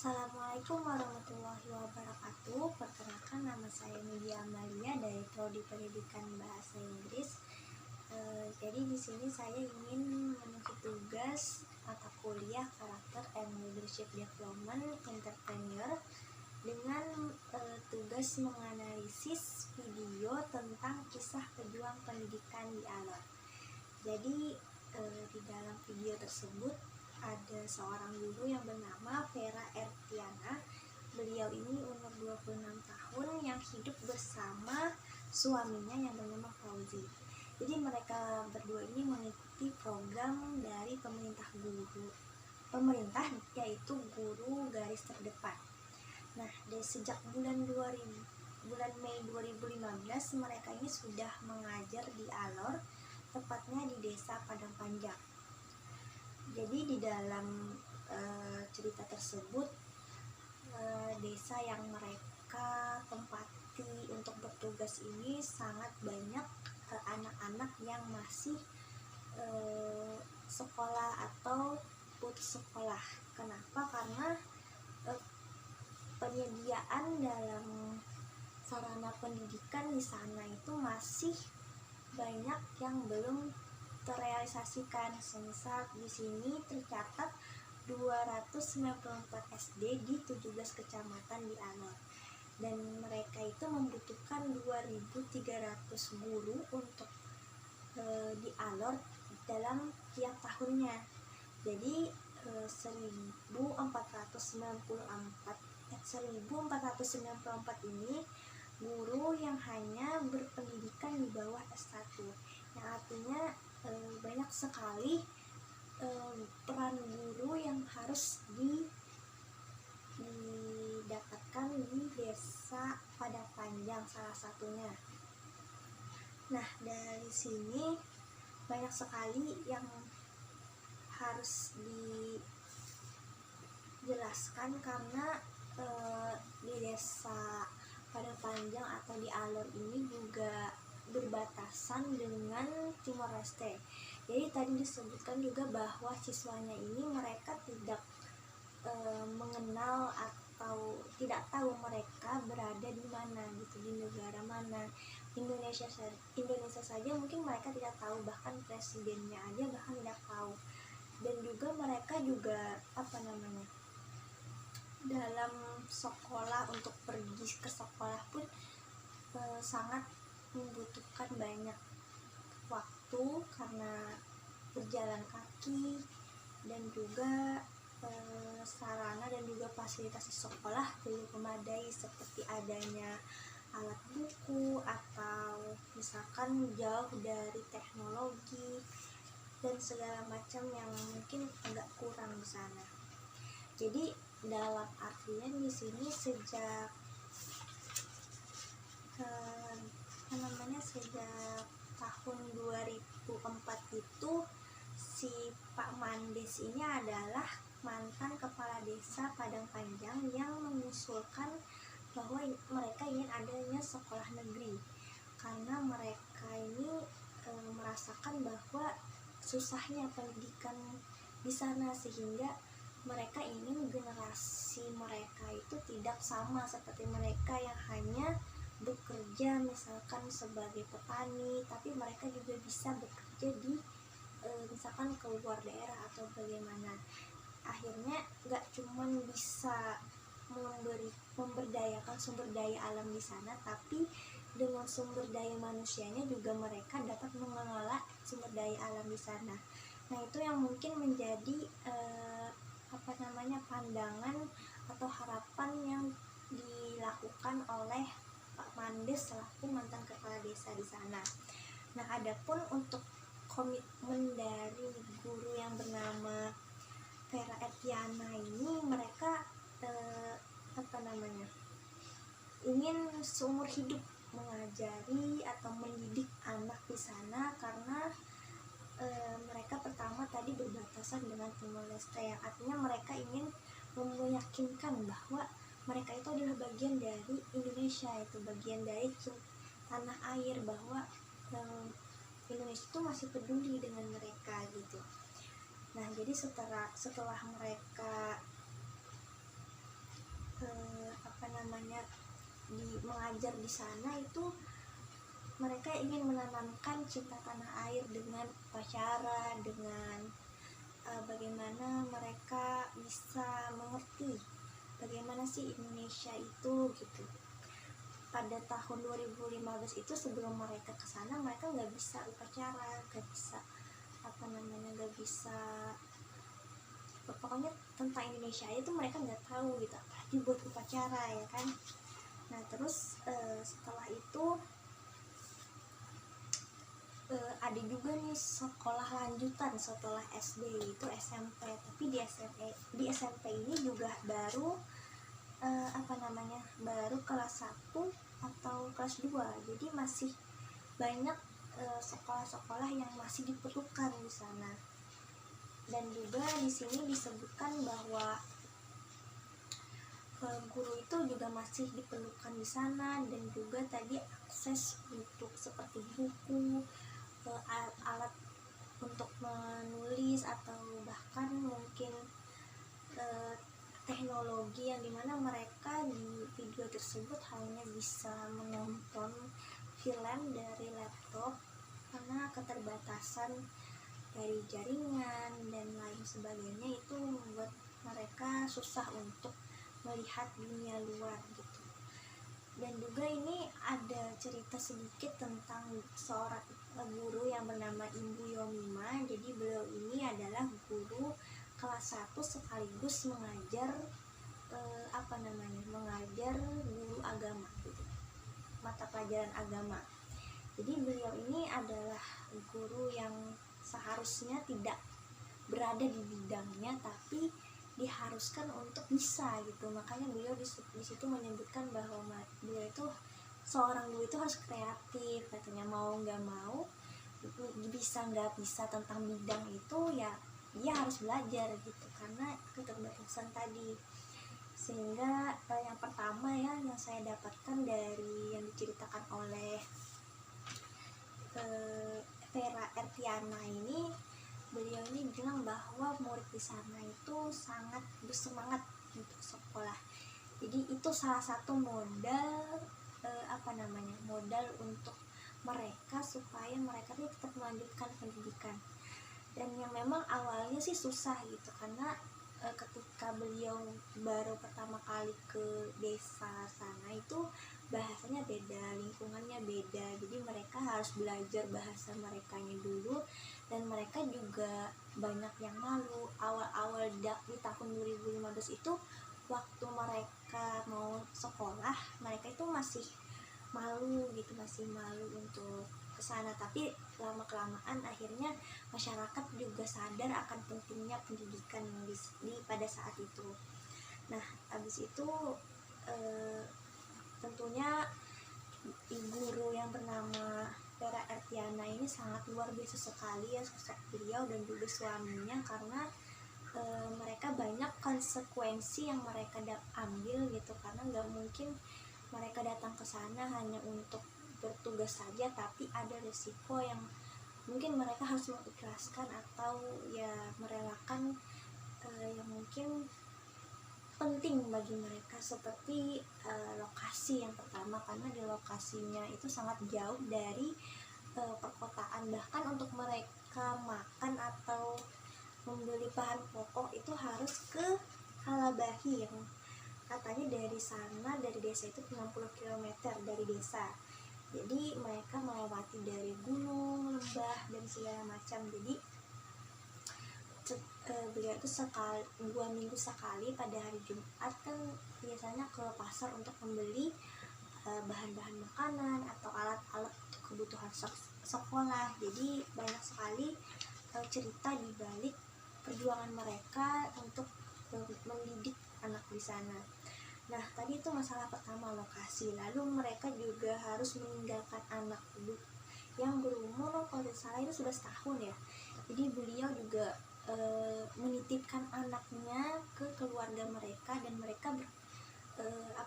Assalamualaikum warahmatullahi wabarakatuh. Perkenalkan, nama saya Media Amalia dari Prodi Pendidikan Bahasa Inggris. Jadi di sini saya ingin mengisi tugas mata kuliah Karakter and Leadership Development Entrepreneur dengan tugas menganalisis video tentang kisah pejuang pendidikan di Alor. Jadi di dalam video tersebut ada seorang guru yang bernama Vera Ertiana. Beliau ini umur 26 tahun yang hidup bersama suaminya yang bernama Fauzi. Jadi mereka berdua ini mengikuti program dari pemerintah yaitu Guru Garis Terdepan. Nah, sejak bulan Mei 2015 mereka ini sudah mengajar di Alor, tepatnya di Desa Padang Panjang. Jadi di dalam cerita tersebut, desa yang mereka tempati untuk bertugas ini sangat banyak anak-anak yang masih sekolah atau putus sekolah. Kenapa? Karena penyediaan dalam sarana pendidikan di sana itu masih banyak yang belum terrealisasikan. Semisal di sini tercatat 294 SD di 17 kecamatan di Alor, dan mereka itu membutuhkan 2.300 guru untuk di Alor dalam tiap tahunnya. Jadi 1494 ini guru yang hanya berpendidikan di bawah S1, yang artinya banyak sekali peran guru yang harus didapatkan di Desa Padang Panjang salah satunya. Nah, dari sini banyak sekali yang harus dijelaskan karena di Desa Padang Panjang atau di Alor ini juga berbatasan dengan Timor Leste. Jadi tadi disebutkan juga bahwa siswanya ini mereka tidak mengenal atau tidak tahu mereka berada di mana gitu, di negara mana. Indonesia saja mungkin mereka tidak tahu, bahkan presidennya aja bahkan tidak tahu. Dan juga mereka juga dalam sekolah, untuk pergi ke sekolah pun sangat membutuhkan banyak waktu karena berjalan kaki, dan juga sarana dan juga fasilitas di sekolah belum memadai, seperti adanya alat buku atau misalkan jauh dari teknologi dan segala macam yang mungkin agak kurang di sana. Jadi dalam artian di sini sejak tahun 2004 itu si Pak Mandes ini adalah mantan kepala desa Padang Panjang yang mengusulkan bahwa mereka ingin adanya sekolah negeri, karena mereka ini merasakan bahwa susahnya pendidikan di sana, sehingga mereka ingin generasi mereka itu tidak sama seperti mereka yang hanya bekerja misalkan sebagai petani, tapi mereka juga bisa bekerja di misalkan ke luar daerah atau bagaimana. Akhirnya gak cuma bisa memberdayakan sumber daya alam di sana, tapi dengan sumber daya manusianya juga mereka dapat mengelola sumber daya alam di sana. Nah, itu yang mungkin menjadi pandangan atau harapan yang dilakukan oleh Pak Mandes selaku mantan kepala desa di sana. Nah, adapun untuk komitmen dari guru yang bernama Vera Ertiana ini, mereka ingin seumur hidup mengajari atau mendidik anak di sana, karena mereka pertama tadi berbatasan dengan Timor Leste, yang artinya mereka ingin meyakinkan bahwa mereka itu adalah bagian dari Indonesia, itu bagian dari tanah air, bahwa Indonesia itu masih peduli dengan mereka gitu. Nah, jadi setelah mereka namanya mengajar di sana itu mereka ingin menanamkan cinta tanah air dengan upacara, dengan bagaimana mereka bisa mengerti bagaimana sih Indonesia itu gitu. Pada tahun 2015 itu sebelum mereka ke sana mereka nggak bisa upacara, nggak bisa nggak bisa, pokoknya tentang Indonesia itu mereka nggak tahu gitu, apalagi buat upacara ya kan. Nah terus setelah itu ada juga nih sekolah lanjutan setelah SD itu SMP, tapi di SMP ini juga baru baru kelas 1 atau kelas 2, jadi masih banyak sekolah-sekolah yang masih diperlukan di sana. Dan juga di sini disebutkan bahwa guru itu juga masih diperlukan di sana, dan juga tadi akses untuk seperti buku, alat untuk menulis, atau bahkan mungkin teknologi yang dimana mereka di video tersebut hanya bisa menonton film dari laptop karena keterbatasan dari jaringan dan lain sebagainya, itu membuat mereka susah untuk melihat dunia luar gitu. Dan juga ini ada cerita sedikit tentang seorang guru yang bernama Ibu Yomima. Jadi beliau ini adalah guru kelas 1 sekaligus mengajar mengajar guru agama gitu, mata pelajaran agama. Jadi beliau ini adalah guru yang seharusnya tidak berada di bidangnya, tapi diharuskan untuk bisa gitu. Makanya beliau di situ menyebutkan bahwa beliau itu, seorang guru itu harus kreatif katanya, mau nggak mau, bisa nggak bisa tentang bidang itu ya dia harus belajar gitu karena keterbatasan tadi. Sehingga yang pertama ya yang saya dapatkan dari yang diceritakan oleh Vera Ertiana ini, beliau ini bilang bahwa murid di sana itu sangat bersemangat untuk sekolah. Jadi itu salah satu modal modal untuk mereka supaya mereka tetap melanjutkan pendidikan. Dan yang memang awalnya sih susah gitu karena ketika beliau baru pertama kali ke desa sana itu bahasanya beda, lingkungannya beda, jadi mereka harus belajar bahasa merekanya dulu, dan mereka juga banyak yang malu. Awal-awal di tahun 2015 itu waktu mereka mau sekolah, mereka itu masih malu gitu, masih malu untuk kesana. Tapi lama-kelamaan akhirnya masyarakat juga sadar akan pentingnya pendidikan pada saat itu. Nah habis itu tentunya guru yang bernama Vera Ertiana ini sangat luar biasa sekali ya sosok beliau dan juga suaminya, karena mereka banyak konsekuensi yang mereka ambil gitu, karena nggak mungkin mereka datang ke sana hanya untuk bertugas saja, tapi ada resiko yang mungkin mereka harus mengikhlaskan atau ya merelakan yang mungkin penting bagi mereka, seperti lokasi yang pertama, karena di lokasinya itu sangat jauh dari perkotaan. Bahkan untuk mereka makan atau membeli bahan pokok itu harus ke Kalabahi yang katanya dari sana, dari desa itu 60 km dari desa. Jadi mereka melewati dari gunung, lembah, dan segala macam. Jadi beliau itu 2 minggu sekali pada hari Jumat kan biasanya ke pasar untuk membeli bahan-bahan makanan atau alat-alat untuk kebutuhan sekolah. Jadi banyak sekali cerita di balik perjuangan mereka untuk mendidik anak di sana. Nah tadi itu masalah pertama, lokasi. Lalu mereka juga harus meninggalkan anak yang berumur, kalau tidak salah itu sudah setahun ya. Jadi beliau juga menitipkan anaknya ke keluarga mereka, dan mereka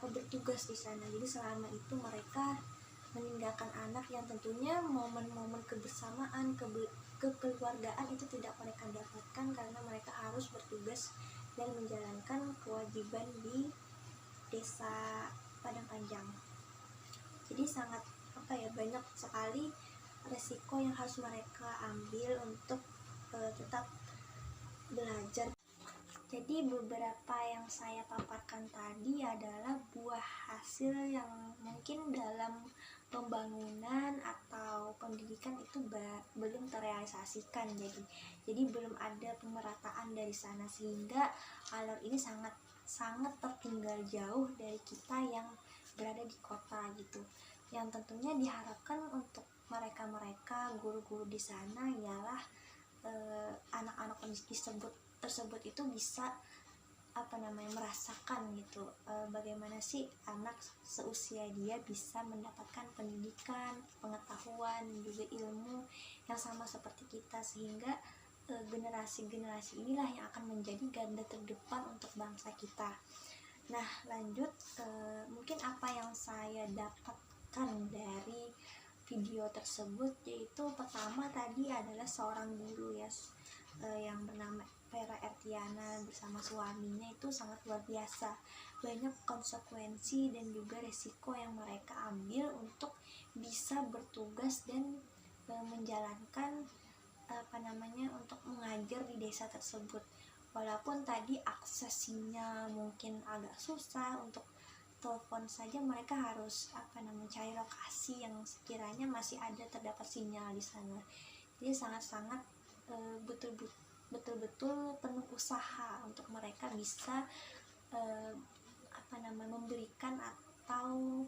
bertugas di sana. Jadi selama itu mereka meninggalkan anak yang tentunya momen-momen kebersamaan, kekeluargaan itu tidak mereka dapatkan karena mereka harus bertugas dan menjalankan kewajiban di desa Padang Panjang. Jadi sangat banyak sekali resiko yang harus mereka ambil untuk tetap belajar. Jadi beberapa yang saya paparkan tadi adalah buah hasil yang mungkin dalam pembangunan atau pendidikan itu belum terrealisasikan. Jadi belum ada pemerataan dari sana, sehingga alur ini sangat tertinggal jauh dari kita yang berada di kota gitu. Yang tentunya diharapkan untuk mereka guru-guru di sana ialah anak-anak tersebut itu bisa merasakan gitu bagaimana sih anak seusia dia bisa mendapatkan pendidikan, pengetahuan, juga ilmu yang sama seperti kita, sehingga generasi-generasi inilah yang akan menjadi garda terdepan untuk bangsa kita. Nah, lanjut mungkin apa yang saya dapatkan dari video tersebut, yaitu pertama tadi adalah seorang guru ya, yang bernama Vera Ertiana bersama suaminya itu sangat luar biasa. Banyak konsekuensi dan juga resiko yang mereka ambil untuk bisa bertugas dan menjalankan untuk mengajar di desa tersebut. Walaupun tadi akses sinyal mungkin agak susah, untuk telepon saja mereka harus mencari lokasi yang sekiranya masih terdapat sinyal di sana. Jadi sangat-sangat betul-betul penuh usaha untuk mereka bisa memberikan atau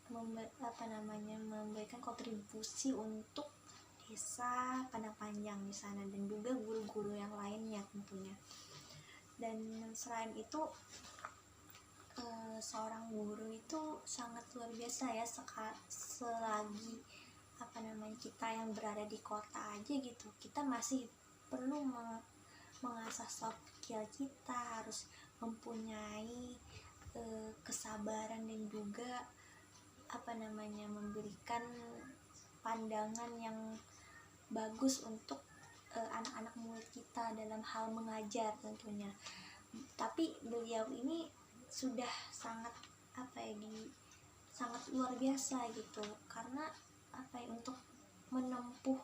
memberikan kontribusi untuk desa Padang Panjang di sana, dan juga guru-guru yang lainnya tentunya. Dan selain itu seorang guru itu sangat luar biasa ya, selagi kita yang berada di kota aja gitu, kita masih perlu mengasah soft skill kita, harus mempunyai kesabaran dan juga memberikan pandangan yang bagus untuk anak-anak murid kita dalam hal mengajar tentunya. Tapi beliau ini sudah sangat sangat luar biasa gitu, karena untuk menempuh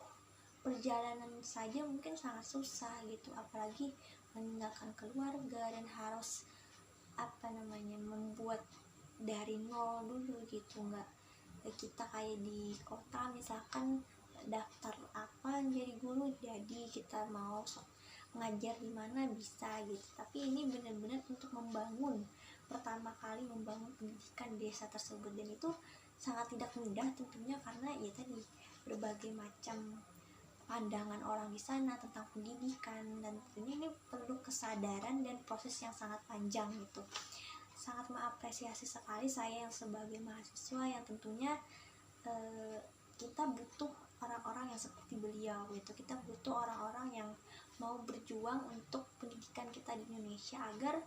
perjalanan saja mungkin sangat susah gitu, apalagi meninggalkan keluarga dan harus membuat dari nol dulu gitu. Nggak kita kayak di kota misalkan daftar jadi guru, jadi kita mau ngajar di mana bisa gitu. Tapi ini benar-benar untuk pertama kali membangun pendidikan desa tersebut, dan itu sangat tidak mudah tentunya, karena ya tadi berbagai macam pandangan orang di sana tentang pendidikan, dan tentunya ini perlu kesadaran dan proses yang sangat panjang gitu. Sangat mengapresiasi sekali saya yang sebagai mahasiswa yang tentunya kita butuh orang-orang yang seperti beliau gitu. Kita butuh orang-orang yang mau berjuang untuk pendidikan kita di Indonesia, agar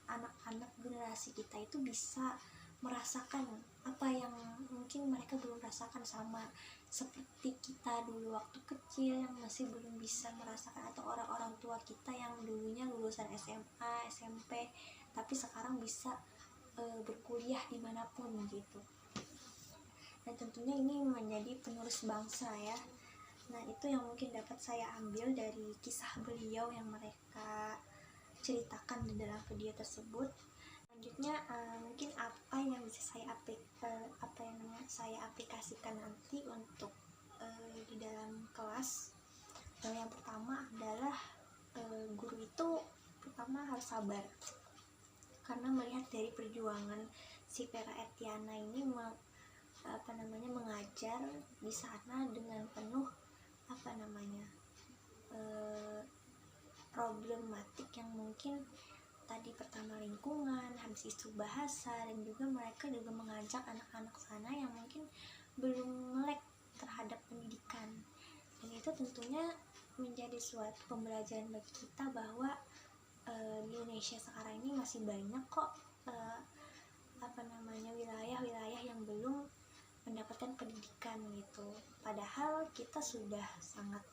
anak-anak generasi kita itu bisa merasakan apa yang mungkin mereka belum rasakan, sama seperti kita dulu waktu kecil yang masih belum bisa merasakan, atau orang-orang tua kita yang dulunya lulusan SMA, SMP tapi sekarang bisa berkuliah dimanapun gitu. Dan tentunya ini menjadi penerus bangsa ya. Nah, itu yang mungkin dapat saya ambil dari kisah beliau yang mereka ceritakan di dalam video tersebut. Selanjutnya mungkin apa yang bisa saya aplikasikan nanti untuk di dalam kelas. Yang pertama adalah guru itu pertama harus sabar, karena melihat dari perjuangan si Vera Ertiana ini mengajar di sana dengan penuh problematik yang mungkin tadi pertama lingkungan, habis itu bahasa, dan juga mereka juga mengajak anak-anak sana yang mungkin belum melek terhadap pendidikan. Dan itu tentunya menjadi suatu pembelajaran bagi kita bahwa di Indonesia sekarang ini masih banyak kok wilayah-wilayah yang belum mendapatkan pendidikan gitu. Padahal kita sudah sangat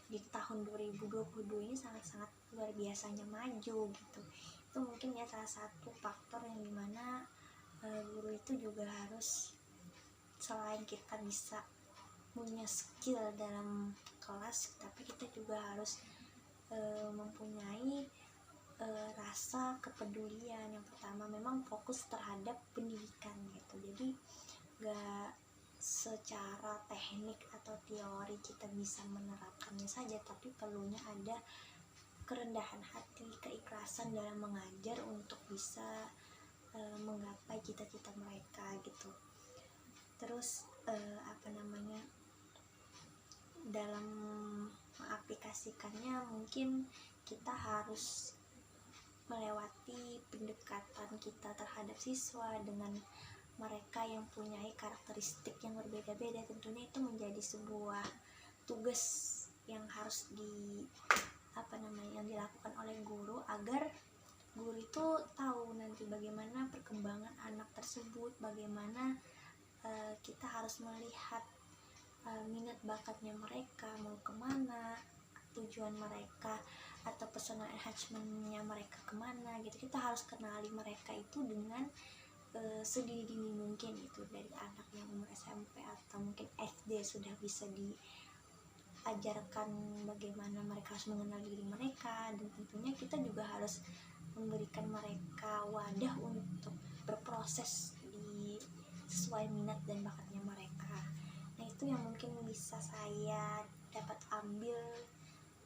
di tahun 2022 ini sangat-sangat luar biasanya maju gitu. Itu mungkin ya salah satu faktor yang dimana guru itu juga harus, selain kita bisa punya skill dalam kelas, tapi kita juga harus mempunyai rasa kepedulian. Yang pertama memang fokus terhadap pendidikan gitu, jadi gak secara teknik atau teori kita bisa menerapkannya saja, tapi perlunya ada kerendahan hati, keikhlasan dalam mengajar untuk bisa menggapai cita-cita mereka gitu. Terus dalam mengaplikasikannya mungkin kita harus melewati pendekatan kita terhadap siswa dengan mereka yang punya karakteristik yang berbeda-beda. Tentunya itu menjadi sebuah tugas yang harus yang dilakukan oleh guru, agar guru itu tahu nanti bagaimana perkembangan anak tersebut, bagaimana kita harus melihat minat bakatnya mereka mau kemana, tujuan mereka atau personal enhancement-nya mereka kemana gitu. Kita harus kenali mereka itu dengan sedini mungkin, itu dari anak yang umur SMP atau mungkin SD sudah bisa diajarkan bagaimana mereka harus mengenal diri mereka. Dan tentunya kita juga harus memberikan mereka wadah untuk berproses sesuai minat dan bakatnya mereka. Nah, itu yang mungkin bisa saya dapat ambil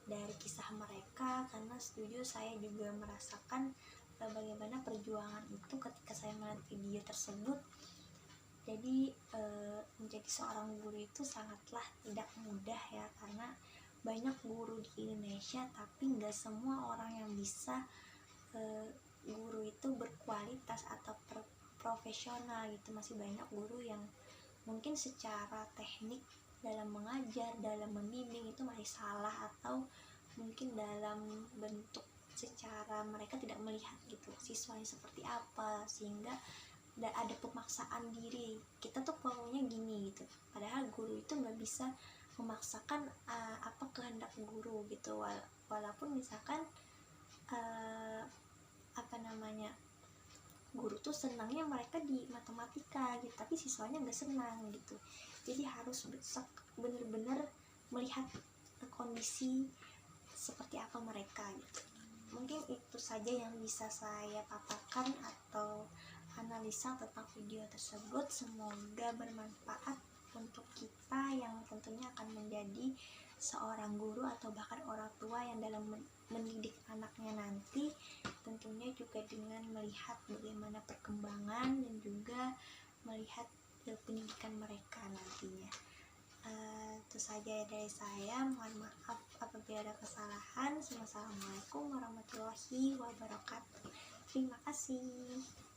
dari kisah mereka, karena setuju saya juga merasakan bagaimana perjuangan itu ketika saya melihat video tersebut. Jadi menjadi seorang guru itu sangatlah tidak mudah ya, karena banyak guru di Indonesia tapi nggak semua orang yang bisa guru itu berkualitas atau profesional gitu. Masih banyak guru yang mungkin secara teknik dalam mengajar, dalam membimbing itu masih salah, atau mungkin dalam bentuk secara mereka tidak melihat gitu siswanya seperti apa, sehingga ada pemaksaan diri. Kita tuh maunya gini gitu, padahal guru itu nggak bisa memaksakan apa kehendak guru gitu. Walaupun misalkan guru tuh senangnya mereka di matematika gitu, tapi siswanya nggak senang gitu. Jadi harus benar-benar melihat kondisi seperti apa mereka gitu. Mungkin itu saja yang bisa saya paparkan atau analisa tentang video tersebut. Semoga bermanfaat untuk kita yang tentunya akan menjadi seorang guru atau bahkan orang tua yang dalam mendidik anaknya nanti. Tentunya juga dengan melihat bagaimana perkembangan dan juga melihat pendidikan mereka nantinya. Itu saja dari saya. Mohon maaf apabila ada kesalahan. Wassalamualaikum warahmatullahi wabarakatuh. Terima kasih.